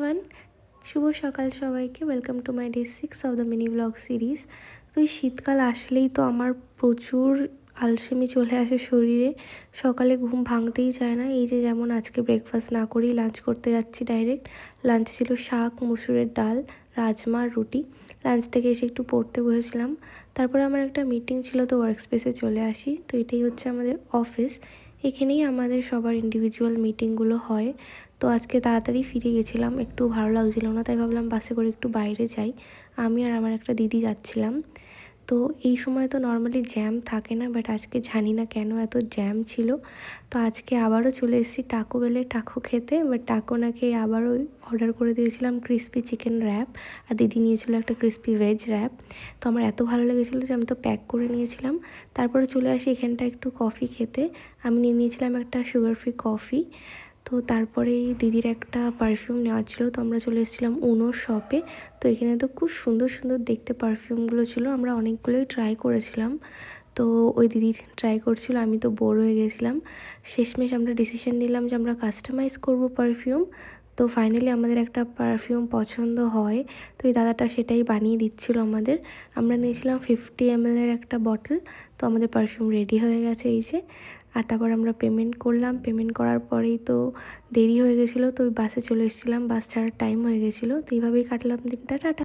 Everyone, শুভ সকাল সবাইকে। Welcome to my day 6 of the mini blog series. তো এই শীতকাল আসলেই তো আমার প্রচুর আলসেমি চলে আসে শরীরে। সকালে ঘুম ভাঙতেই চায় না। এই যে যেমন আজকে ব্রেকফাস্ট না করেই লাঞ্চ করতে যাচ্ছি ডাইরেক্ট। লাঞ্চে ছিল শাক, মুসুরের ডাল, রাজমা, রুটি। লাঞ্চ থেকে এসে একটু পড়তে বসেছিলাম। তারপরে আমার একটা মিটিং ছিল, তো ওয়ার্ক স্পেসে চলে আসি। তো এটাই হচ্ছে আমাদের অফিস। এখানেই আমাদের সবার ইন্ডিভিজুয়াল মিটিংগুলো হয়। তো আজকে তাড়াতাড়ি ফিরে গেছিলাম, একটু ভালো লাগছিল না, তাই ভাবলাম বাসে করে একটু বাইরে যাই। আমি আর আমার একটা দিদি যাচ্ছিলাম। তো এই সময় তো নর্মালি জ্যাম থাকে না, বাট আজকে জানি না কেন এত জ্যাম ছিল। তো আজকে আবারও চলে এসেছি টাকো বেলে টাকো খেতে, বাট টাকো না খেয়ে আবারও অর্ডার করে দিয়েছিলাম ক্রিস্পি চিকেন র্যাপ, আর দিদি নিয়েছিল একটা ক্রিস্পি ভেজ র্যাপ। তো আমার এত ভালো লেগেছিলো যে আমি তো প্যাক করে নিয়েছিলাম। তারপরে চলে আসি এখানটা একটু কফি খেতে। আমি নিয়ে নিয়েছিলাম একটা সুগার ফ্রি কফি। তো তারপরেই দিদির একটা পারফিউম নেওয়ার ছিল, তো আমরা চলে এসেছিলাম উনোর শপে। তো এখানে তো খুব সুন্দর সুন্দর দেখতে পারফিউমগুলো ছিল, আমরা অনেকগুলোই ট্রাই করেছিলাম। তো ওই দিদি ট্রাই করছিল, আমি তো বোর হয়ে গেছিলাম। শেষমেশ আমরা ডিসিশন নিলাম যে আমরা কাস্টমাইজ করব পারফিউম। তো ফাইনালি আমাদের একটা পারফিউম পছন্দ হয়, তো এই দাদাটা সেটাই বানিয়ে দিচ্ছিল আমাদের। আমরা নিয়েছিলাম 50 ml একটা বটল। তো আমাদের পারফিউম রেডি হয়ে গেছে এই যে। আর তারপর আমরা পেমেন্ট করলাম। পেমেন্ট করার পরেই তো দেরি হয়ে গেছিলো, তো ওই বাসে চলে এসেছিলাম, বাস ছাড়ার টাইম হয়ে গেছিলো। তো এইভাবেই কাটলাম দিনটা। টাটা।